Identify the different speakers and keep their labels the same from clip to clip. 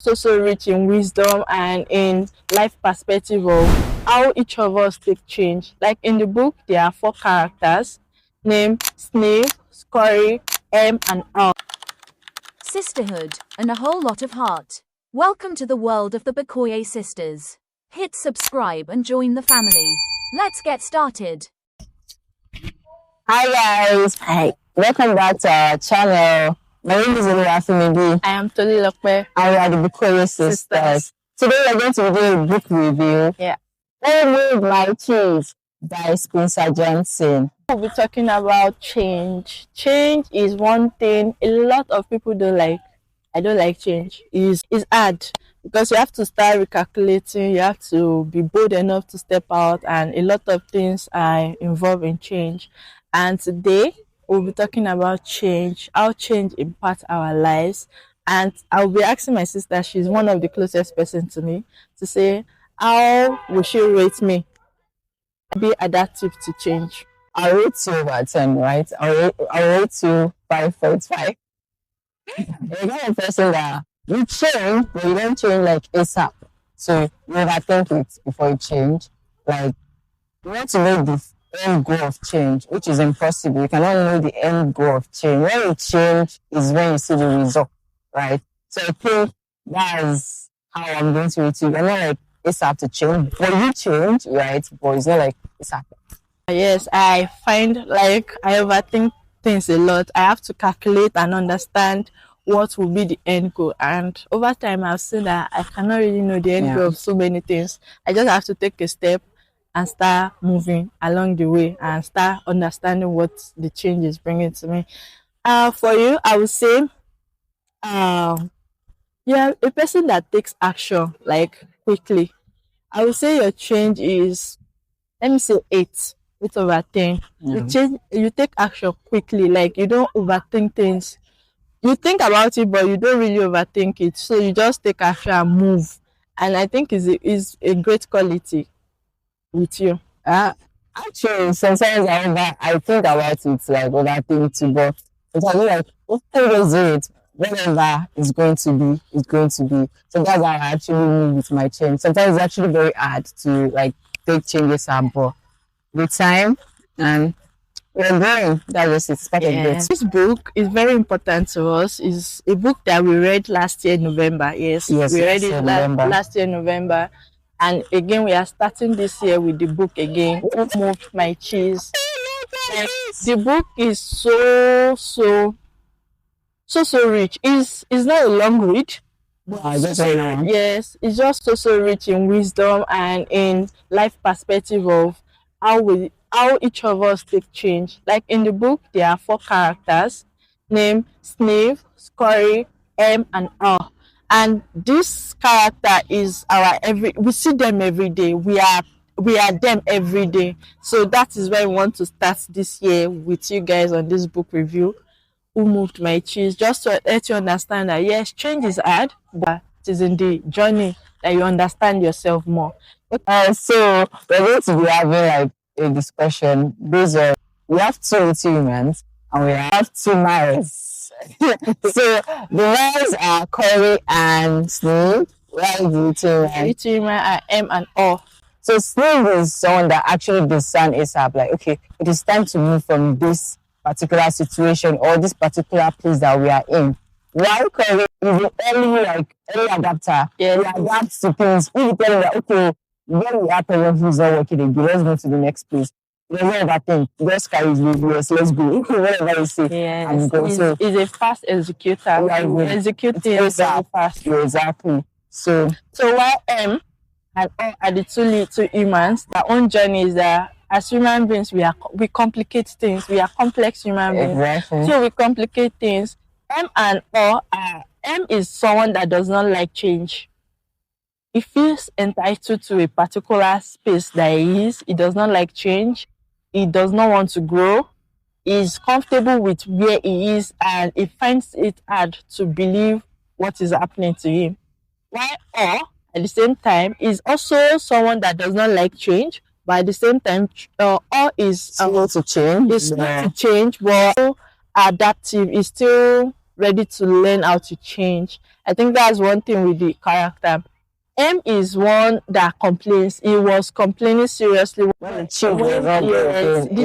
Speaker 1: So rich in wisdom and in life perspective of how each of us take change. Like in the book, there are 4 characters named Sniff, Scurry, and R.
Speaker 2: Sisterhood, and a whole lot of heart. Welcome to the world of the Bakoye sisters. Hit subscribe and join the family. Let's get started.
Speaker 3: Hi guys, welcome back to our channel. My name is Oluwafemi.
Speaker 1: I am Toli Lokpe.
Speaker 3: And we are the Bakoye sisters. Today we're going to be doing a book review.
Speaker 1: Yeah.
Speaker 3: Who Made My Cheese by Spencer Johnson.
Speaker 1: We'll be talking about change. Change is one thing a lot of people don't like. I don't like change. It's hard because you have to start recalculating, you have to be bold enough to step out, and a lot of things are involved in change. And today we'll be talking about change, how change impacts our lives. And I'll be asking my sister, she's one of the closest person to me, to say, how will she rate me? Be adaptive to change.
Speaker 3: I'll rate you over 10, right? I'll rate you 5.5. You're the kind of person that you change, but you don't change like ASAP. So you overthink it before you change. Like, you want to know the end goal of change, which is impossible. You cannot know the end goal of change. When you change is when you see the result, right? So I think that's how I'm going to rate you. You're not like ASAP to change, but you change, right? But it's not like ASAP.
Speaker 1: Yes, I find like I overthink things a lot. I have to calculate and understand what will be the end goal. And over time, I've seen that I cannot really know the end goal of so many things. I just have to take a step and start moving along the way and start understanding what the change is bringing to me. For you, I would say, yeah, a person that takes action like quickly. I would say your change is, let me say 8. It's over 10. You take action quickly, like you don't overthink things. You think about it, but you don't really overthink it. So you just take action and move. And I think is a great quality with you.
Speaker 3: Actually, sometimes I think about it like overthink too, but sometimes I'm like, what can I do it? Whatever it's going to be, it's going to be. Sometimes I actually move with my change. Sometimes it's actually very hard to like take changes up, but with time and we're growing. That's just it's part of it.
Speaker 1: This book is very important to us. It's a book that we read last year November. Yes, we read it last year November, and again we are starting this year with the book again. Who Moved My Cheese? The book is so rich. It's not a long read. Yes, it's just so rich in wisdom and in life perspective of how each of us take change. Like in the book, there are 4 characters named Sniff, Scurry, and R. And this character is we see them every day. We are them every day. So that is why we want to start this year with you guys on this book review. Who Moved My Cheese? Just to let you understand that yes, change is hard, but it is in the journey that you understand yourself more.
Speaker 3: So we're going to be having like a discussion based on we have 2 little humans and we have 2 mice. So the mice are Curry and Sniff. While the little
Speaker 1: human are M and O.
Speaker 3: So Sniff is someone that actually discern ASAP, like, okay, it is time to move from this particular situation or this particular place that we are in. While Curry is an early adapter. Yeah, he adapts to things. We tell him that, okay, when we have parents who's not working again, let's go to the next place. There's no other thing. Just carry his yes, let's go. Whatever you say.
Speaker 1: Yes, he's a fast executor.
Speaker 3: Yeah,
Speaker 1: execute things very fast.
Speaker 3: Yeah, exactly. So
Speaker 1: while M and O are the 2 little humans, their own journey is that as human beings, we complicate things. We are complex human beings.
Speaker 3: Exactly.
Speaker 1: So we complicate things. M and O are, M is someone that does not like change. He feels entitled to a particular space that he is. He does not like change. He does not want to grow. He is comfortable with where he is, and he finds it hard to believe what is happening to him. While O, at the same time, is also someone that does not like change, but at the same time, O is
Speaker 3: slow to change.
Speaker 1: Is slow to change, but adaptive. Is still ready to learn how to change. I think that's one thing with the character. M is one that complains. He was complaining seriously when the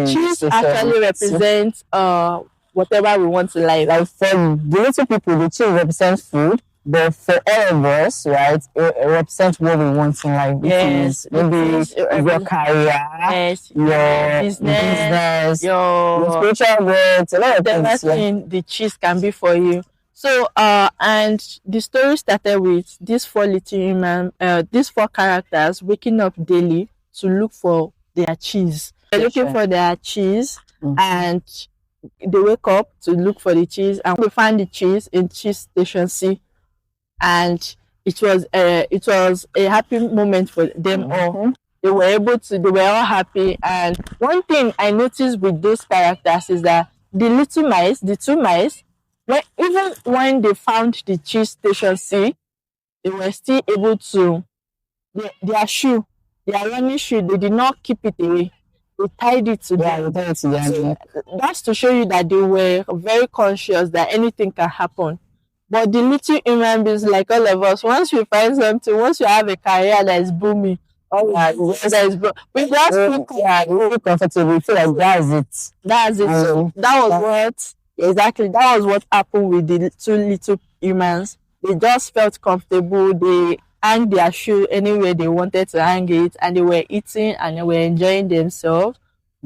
Speaker 1: cheese actually represents whatever we want in life.
Speaker 3: Like for the little people, the cheese represents food, but for all of us, right, it represents what we want in life.
Speaker 1: Yes,
Speaker 3: maybe your career,
Speaker 1: yes,
Speaker 3: your business, your spiritual growth, a lot of things.
Speaker 1: Everything the cheese can be for you. So, and the story started with these four little human, these four characters waking up daily to look for their cheese. They're looking for their cheese, and they wake up to look for the cheese, and we find the cheese in cheese station C, and it was a happy moment for them all. They were all happy. And one thing I noticed with those characters is that the two mice, even when they found the cheese station C, they were still able to, their running shoe, they did not keep it away. They tied it to them. So that's to show you that they were very conscious that anything can happen. But the little human beings, like all of us, once you find something, once you have a career that is booming, we just really comfortable. We feel like that's it. That was what happened with the two little humans. They just felt comfortable. They hang their shoe anywhere they wanted to hang it, and they were eating and they were enjoying themselves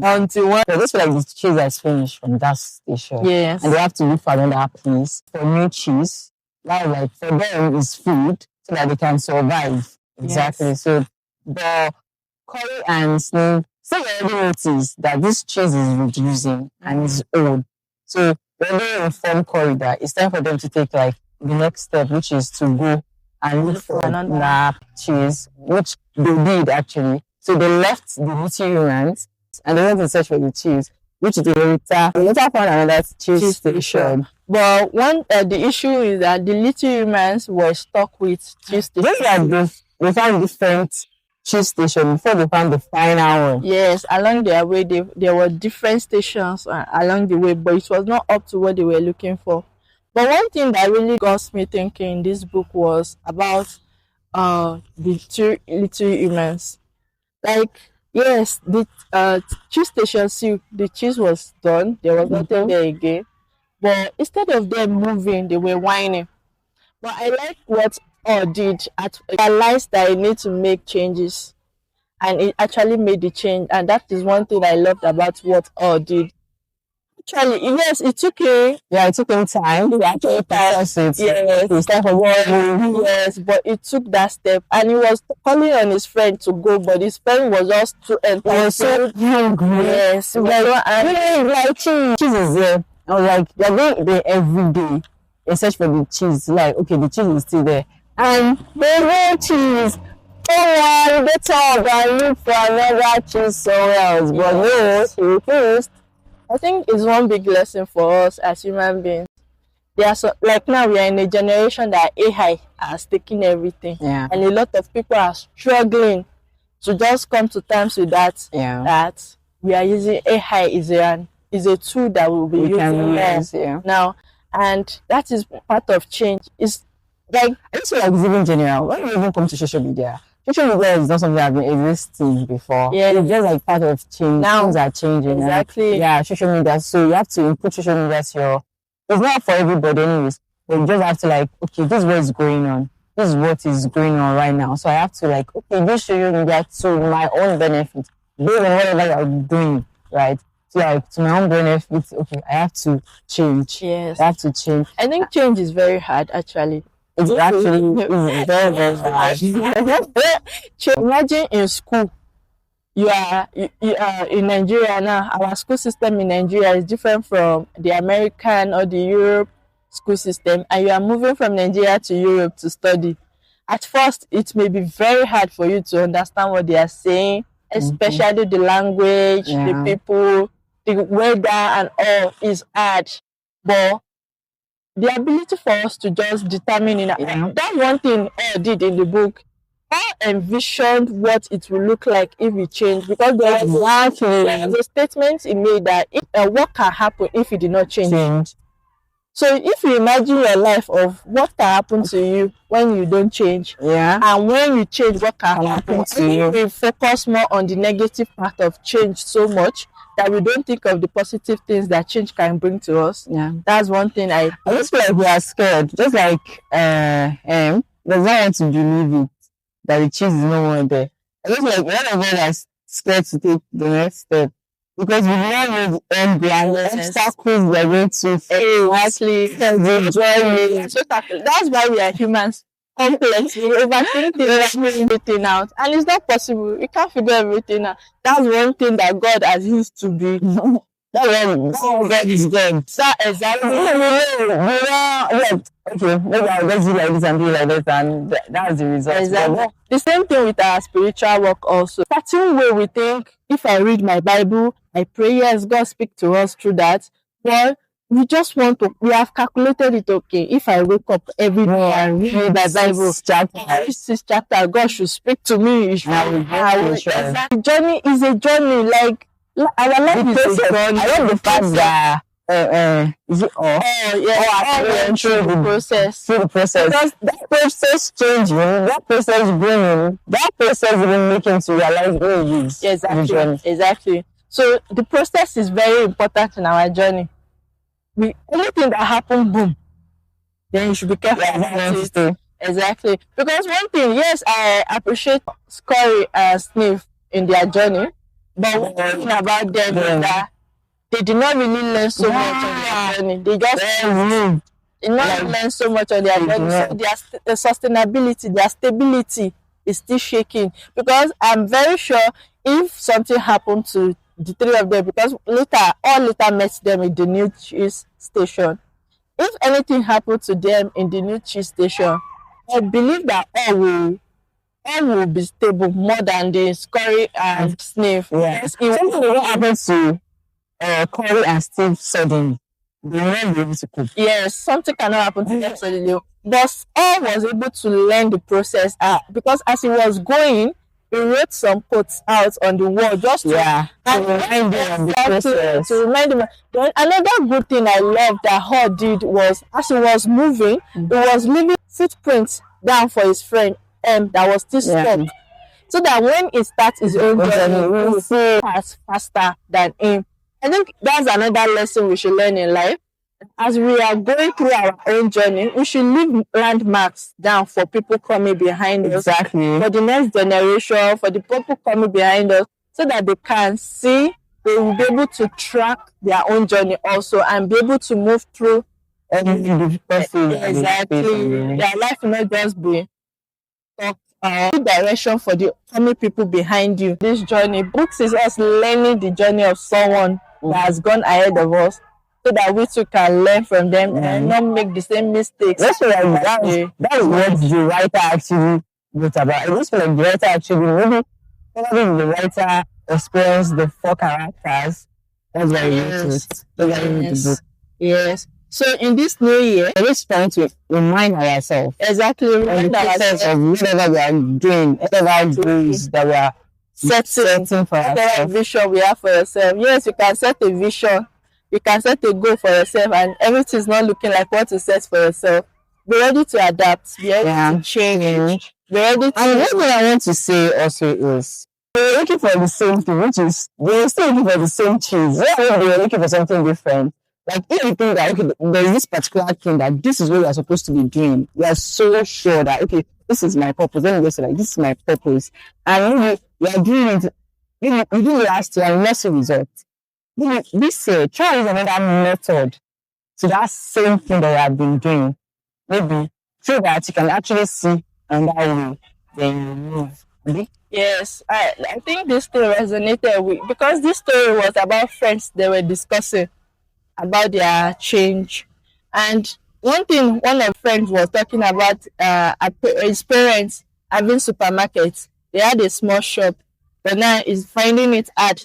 Speaker 1: until one. So this like the cheese has finished from that station. Yes, and they have to look for another place for new cheese. Now, like for them, is food so that they can survive. Exactly. Yes. So the Scurry and Sniff still already noticed that this cheese is reducing and is old. So when they inform Scurry that it's time for them to take like the next step, which is to go and look for another cheese, which they did actually. So they left the little humans and they went to search for the cheese, which they later found another cheese station. But the issue is that the little humans were stuck with cheese stations. They found different cheese stations before they found the final one. Yes, along their way, there were different stations along the way, but it was not up to what they were looking for. But one thing that really got me thinking in this book was about the two little humans. Like, yes, the cheese station C, the cheese was done. There was nothing there again. But instead of them moving, they were whining. But I like what did. Realized that I need to make changes. And it actually made the change. And that is one thing I loved about what did. Actually, yes, it took him time to actually process it. Yes, it's time for yes, but it took that step, and he was calling on his friend to go, but his friend was just too entitled. So hungry. Yes, like cheese is there. I was like, they're going there every day in search for the cheese. Like, okay, the cheese is still there, and there's no cheese. Oh, one, that's all. I look for another cheese somewhere else, but no, he refused. I think it's one big lesson for us as human beings. Like now we are in a generation that AI has taken everything. Yeah. And a lot of people are struggling to just come to terms with that. Yeah. That we are using AI is a tool that we'll be using now. And that is part of change. It's like I just feel like it's even general. When we even come to social media is not something that has been existing before. Yeah. It's just like part of change. Now, things are changing. Exactly. Yeah, social media. So you have to input social media as it's not for everybody anyways. But you just have to like, okay, this is what is going on. This is what is going on right now. So I have to like, okay, this social media to my own benefit. Based on whatever I'm doing, right? So like to my own benefit, okay, I have to change. Yes. I have to change. I think change is very hard actually. It's actually very, very hard. Imagine in school, you are in Nigeria now. Our school system in Nigeria is different from the American or the Europe school system, and you are moving from Nigeria to Europe to study. At first, it may be very hard for you to understand what they are saying, especially the language, the people, the weather, and all is hard. But the ability for us to just determine that's one thing I did in the book. I envisioned what it will look like if we change, because there was a statement he made that what can happen if it did not change. So if you imagine your life of what can happen to you when you don't change, and when you change, what can happen to you. We focus more on the negative part of change so much that we don't think of the positive things that change can bring to us.
Speaker 3: Yeah,
Speaker 1: that's one thing. I
Speaker 3: just feel like we are scared, just like does not want to believe it that the cheese is no more there. I just like one of us are scared to take the next step. Because we don't know the end behind the obstacles we're going to face.
Speaker 1: Exactly. That's why we are humans. Complex. We overthink everything out. And it's not possible. We can't figure everything out. That's one thing that God has used to be.
Speaker 3: God is God.
Speaker 1: Exactly.
Speaker 3: Okay, maybe I'll just do like this and do like this, and that's the result.
Speaker 1: Exactly. The same thing with our spiritual work also. Certain way we think, if I read my Bible, I pray, yes, God speak to us through that. Well, we just want to, we have calculated it, okay, if I wake up every day and read my Bible, this chapter, God should speak to me. The journey is a journey, like, our life is a journey.
Speaker 3: I love the fact that is it all?
Speaker 1: Through the process.
Speaker 3: Through the process. Because that process changing, that process bringing, that process even making to realize where it is.
Speaker 1: Exactly. So the process is very important in our journey. Anything that happens, boom, then you should be careful about it. Exactly. Because one thing, yes, I appreciate Scurry and Sniff in their journey, but one thing about them is that they did not really learn so much on their journey. They just did not learn so much on their journey. So their sustainability, their stability is still shaking. Because I'm very sure if something happened to the three of them, because all later met them in the new cheese station. If anything happened to them in the new cheese station, I believe that all will be stable more than the Scurry and Sniff.
Speaker 3: Yes, something will happen to Scurry and Steve suddenly. They will not be able to cope.
Speaker 1: Yes, something cannot happen to them suddenly. But all was able to learn the process because as he was going, he wrote some quotes out on the wall just to remind him of the process. To remind him. Then another good thing I love that Hall did was, as he was moving, he was leaving footprints down for his friend that was still stuck. So that when he starts his own journey, he will pass faster than him. I think that's another lesson we should learn in life. As we are going through our own journey, we should leave landmarks down for people coming behind us.
Speaker 3: Exactly.
Speaker 1: For the next generation, for the people coming behind us, so that they can see, they will be able to track their own journey also and be able to move through. Exactly. Their life will not just be direction for the coming people behind you. This journey, books is us learning the journey of someone that has gone ahead of us, so that we too can learn from them and not make the same mistakes.
Speaker 3: That's what the writer actually wrote about. I just feel like the writer actually probably the writer experienced the 4 characters. That's why he wrote it.
Speaker 1: Yes. So in this new year,
Speaker 3: we're just trying to remind ourselves.
Speaker 1: Exactly.
Speaker 3: Remind ourselves of whatever we are doing, whatever goals that we are setting for ourselves.
Speaker 1: Whatever vision we have for yourself. Yes, you can set a vision. You can set a goal for yourself, and everything is not looking like what you set for yourself. Be ready to adapt. Be ready to change. Be ready to.
Speaker 3: And what I want to say also is, we're looking for the same thing, which is we're still looking for the same cheese. We're looking for something different. Like if you think that okay, there's this particular thing that this is what we are supposed to be doing, we are so sure that okay, this is my purpose. Then we just say like this is my purpose, and we are doing it. You did last year and not a result. This year, try another method to that same thing that you have been doing. Maybe so that you can actually see and that way then you move.
Speaker 1: Yes, I think this story resonated with, because this story was about friends they were discussing about their change. And one of my friends was talking about his parents having supermarkets. They had a small shop, but now is finding it hard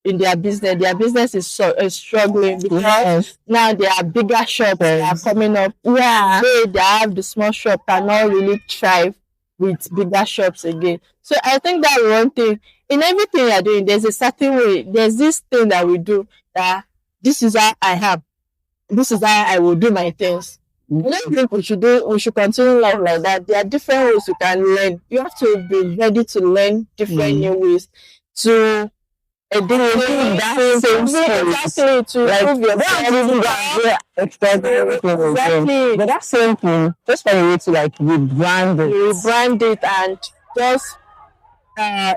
Speaker 1: in their business. Their business is struggling because now there are bigger shops that are coming up. Yeah, they have the small shop cannot really thrive with bigger shops again. So I think that one thing in everything you're doing, there's a certain way. There's this thing that we do that this is how I am. this is how I will do my things. I don't think we should continue life like that. There are different ways you can learn. You have to be ready to learn different new ways to that same exactly to like, improve yourself. Exactly.
Speaker 3: But that same thing, just find a way to like rebrand
Speaker 1: it and just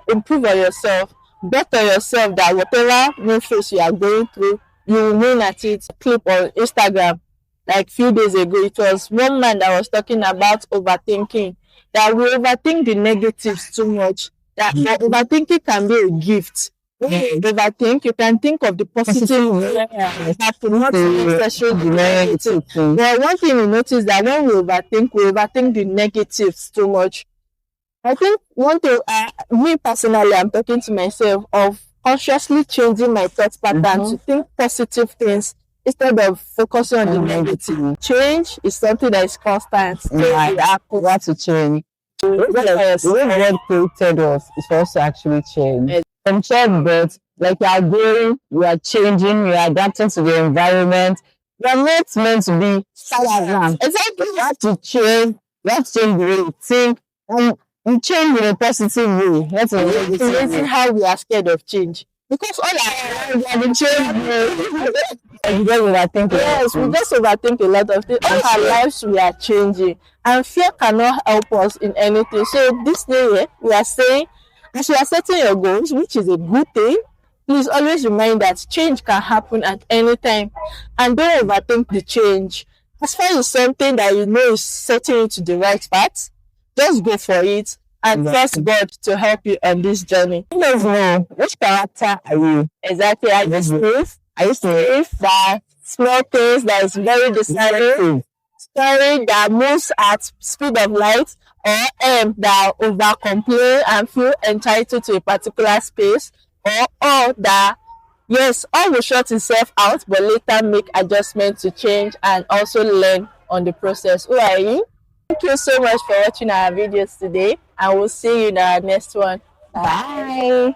Speaker 1: improve on yourself, better yourself, that whatever new phase you are going through, you will win at it. Clip on Instagram like few days ago, it was one man that was talking about overthinking, that we overthink the negatives too much, that overthinking can be a gift. When you overthink, you can think of the positive happen, not necessarily the negative. But one thing we notice that when we overthink the negatives too much. I think one thing, me personally, I'm talking to myself of consciously changing my thought pattern to think positive things instead of focusing on the negative. Change is something that is constant.
Speaker 3: You have to change. The way God created us is for us to actually change. From childbirth, like you are growing, you are changing, you are adapting to the environment. You are not meant to be stagnant. Exactly. You have to change. You have to change the way you think. You change in a positive way. That's
Speaker 1: amazing how we are scared of change. Because all our lives have been changing. Yes, we just overthink a lot of things. All our lives we are changing. And fear cannot help us in anything. So this new year, we are saying, as you are setting your goals, which is a good thing, please always remind that change can happen at any time. And don't overthink the change. As far as something that you know is setting you to the right path, just go for it and trust God to help you on this journey.
Speaker 3: You don't know which character are you?
Speaker 1: Exactly. I used Sniff that small things that is very decided. Scurry that moves at speed of light, or that over complain and feel entitled to a particular space, or that yes, all will shut itself out but later make adjustments to change and also learn on the process. Who are you? Thank you so much for watching our videos today, and we'll see you in our next one.
Speaker 3: Bye.